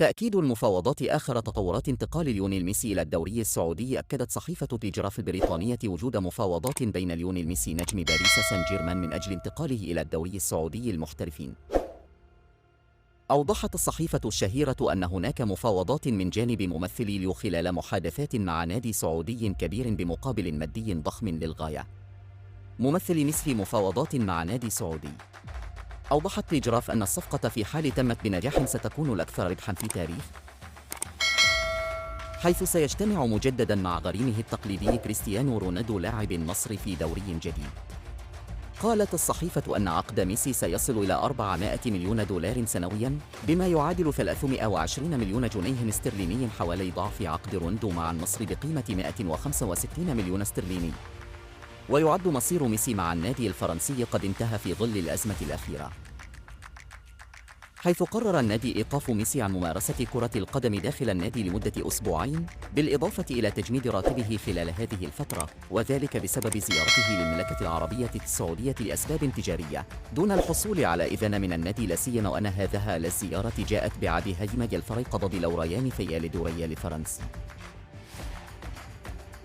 تأكيد المفاوضات آخر تطورات انتقال ليونيل ميسي إلى الدوري السعودي. أكدت صحيفة تلجراف البريطانية وجود مفاوضات بين ليونيل ميسي نجم باريس سان جيرمان من أجل انتقاله إلى الدوري السعودي المحترفين. أوضحت الصحيفة الشهيرة أن هناك مفاوضات من جانب ممثلي ليو خلال محادثات مع نادي سعودي كبير بمقابل مادي ضخم للغاية. ممثل ميسي مفاوضات مع نادي سعودي. أوضحت تلجراف أن الصفقة في حال تمت بنجاح ستكون الأكثر ربحاً في تاريخ، حيث سيجتمع مجدداً مع غريمه التقليدي كريستيانو رونالدو لاعب النصر في دوري جديد. قالت الصحيفة أن عقد ميسي سيصل إلى 400 مليون دولار سنوياً، بما يعادل 320 مليون جنيه استرليني، حوالي ضعف عقد رونالدو مع النصر بقيمة 165 مليون استرليني. ويعد مصير ميسي مع النادي الفرنسي قد انتهى في ظل الأزمة الأخيرة، حيث قرر النادي إيقاف ميسي عن ممارسة كرة القدم داخل النادي لمدة أسبوعين، بالإضافة إلى تجميد راتبه خلال هذه الفترة، وذلك بسبب زيارته للمملكة العربية السعودية لأسباب تجارية، دون الحصول على إذن من النادي، لا سيما وأن هذه الزيارة جاءت بعد هزيمة الفريق ضد لوريان فياليدو ريال فرنسي.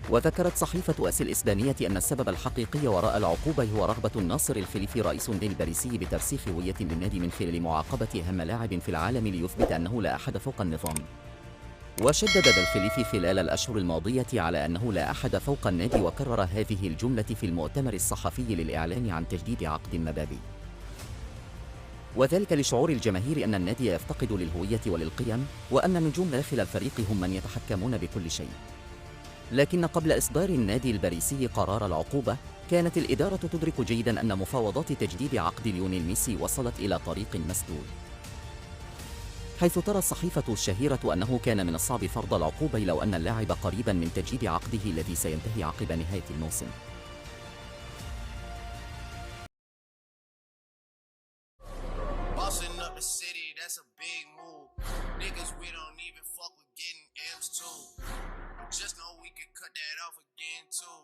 وذكرت صحيفة أس الإسبانية أن السبب الحقيقي وراء العقوبة هو رغبة الناصر الخليفي رئيس النادي الباريسي بترسيخ هوية للنادي من خلال معاقبة أهم لاعب في العالم ليثبت أنه لا أحد فوق النظام. وشدد الخليفي خلال الأشهر الماضية على أنه لا أحد فوق النادي، وكرر هذه الجملة في المؤتمر الصحفي للإعلان عن تجديد عقد مبابي، وذلك لشعور الجماهير أن النادي يفتقد للهوية وللقيم، وأن النجوم داخل الفريق هم من يتحكمون بكل شيء. لكن قبل إصدار النادي الباريسي قرار العقوبة، كانت الإدارة تدرك جيداً أن مفاوضات تجديد عقد ليونيل ميسي وصلت إلى طريق مسدود، حيث ترى الصحيفة الشهيرة أنه كان من الصعب فرض العقوبة لو أن اللاعب قريباً من تجديد عقده الذي سينتهي عقب نهاية الموسم. Just know we could cut that off again too.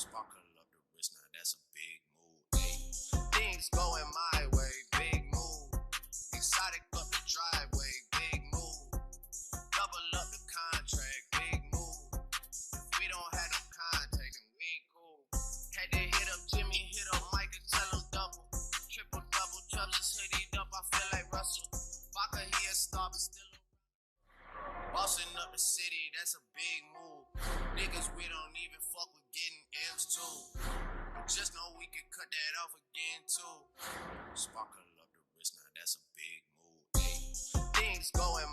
Sparkle up the wrist, now that's a big move. Hey, things going my way, big move. Exotic up the driveway, big move. Double up the contract, big move. If we don't have no contact, then we ain't cool. Had to hit up Jimmy, hit up Mike and tell him double. Triple double, just hit it up, I feel like Russell. Baca, he a star, but still bossing up the city, that's a big move. Niggas, we don't even fuck with getting M's too. Just know we could cut that off again too. Sparkle up the wrist, now that's a big move. Hey, things going